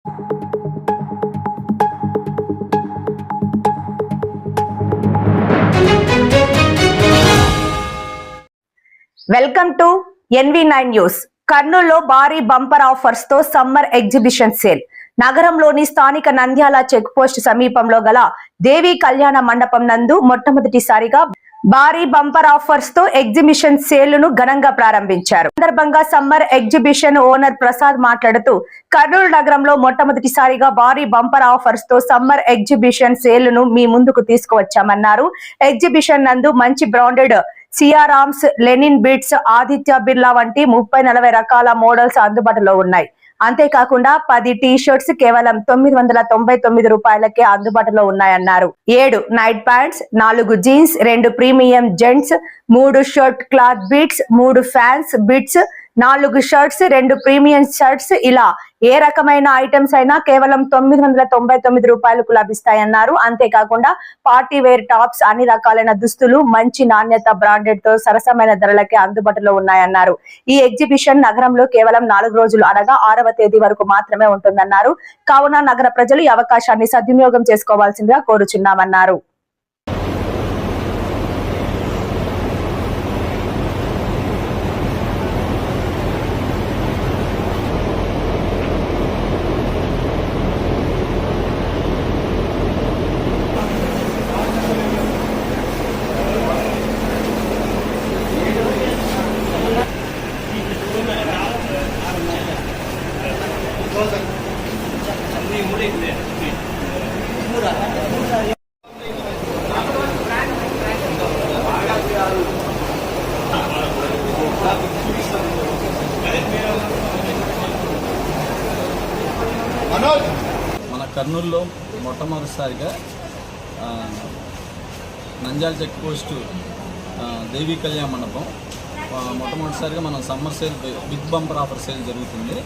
Welcome to NV9 news. కర్నూలులో భారీ bumper offers తో సమ్మర్ ఎగ్జిబిషన్ సేల్. నగరంలోని స్థానిక నంద్యాల చెక్ పోస్ట్ సమీపంలో గల దేవి కళ్యాణ మండపం నందు మొట్టమొదటిసారిగా భారీ బంపర్ ఆఫర్స్ తో ఎగ్జిబిషన్ సేల్ ను ఘనంగా ప్రారంభించారు. సందర్భంగా సమ్మర్ ఎగ్జిబిషన్ ఓనర్ ప్రసాద్ మాట్లాడుతూ, కర్నూలు నగరంలో మొట్టమొదటిసారిగా భారీ బంపర్ ఆఫర్స్ తో సమ్మర్ ఎగ్జిబిషన్ సేల్ ను మీ ముందుకు తీసుకువచ్చామన్నారు. ఎగ్జిబిషన్ నందు మంచి బ్రాండెడ్ సియారామ్స్, లెనిన్ బిట్స్, ఆదిత్య బిర్లా వంటి 30-40 రకాల మోడల్స్ అందుబాటులో ఉన్నాయి. అంతేకాకుండా 10 టీ-షర్ట్స్ కేవలం 999 రూపాయలకే అందుబాటులో ఉన్నాయన్నారు. 7 night pants, 4 jeans, 2 premium gents, 3 shirt cloth bits, 3 fans bits, 4 shirts, 2 premium shirts, ఇలా ఏ రకమైన ఐటమ్స్ అయినా కేవలం 999 రూపాయలకు లభిస్తాయన్నారు. అంతేకాకుండా పార్టీ వేర్ టాప్స్, అన్ని రకాలైన దుస్తులు మంచి నాణ్యత బ్రాండెడ్ తో సరసమైన ధరలకే అందుబాటులో ఉన్నాయన్నారు. ఈ ఎగ్జిబిషన్ నగరంలో కేవలం 4 రోజులు అనగా 6వ తేదీ వరకు మాత్రమే ఉంటుందన్నారు. కావున నగర ప్రజలు ఈ అవకాశాన్ని సద్వినియోగం చేసుకోవాల్సిందిగా కోరుచున్నామన్నారు. మన కర్నూలులో మొట్టమొదటిసారిగా నంద్యాల చెక్ పోస్టు దేవి కళ్యాణ మండపం మొట్టమొదటిసారిగా మనం summer sale big bumper offer sale జరుగుతుంది.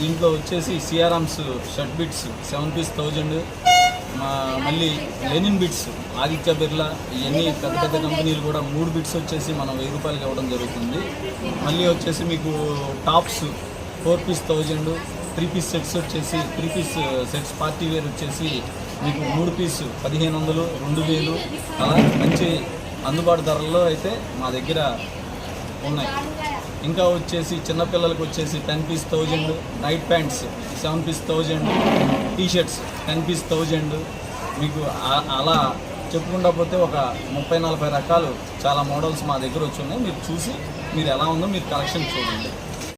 దీంట్లో వచ్చేసి సియారామ్స్ షర్ట్ బిట్స్ 7 పీస్ 1000, మళ్ళీ లెనిన్ బిట్స్, ఆదిత్య బిర్లా, ఇవన్నీ పెద్ద పెద్ద కంపెనీలు కూడా 3 బిట్స్ వచ్చేసి మనం 1000 రూపాయలకి ఇవ్వడం జరుగుతుంది. మళ్ళీ వచ్చేసి మీకు టాప్స్ 4 పీస్ 1000, 3 పీస్ సెట్స్ వచ్చేసి 3 పీస్ సెట్స్ పార్టీ వేర్ వచ్చేసి మీకు 3 పీస్ 1500, 2000, అలా మంచి అందుబాటు ధరల్లో అయితే మా దగ్గర ఉన్నాయి. ఇంకా వచ్చేసి చిన్నపిల్లలకు వచ్చేసి 10 piece 1000, night pants 7 piece 1000, T-shirts 10 piece 1000, మీకు అలా చెప్పుకుంటా పోతే ఒక 30-40 రకాలు చాలా మోడల్స్ మా దగ్గర వచ్చి ఉన్నాయి. మీరు చూసి మీరు ఎలా ఉందో మీరు కలెక్షన్ చూడండి.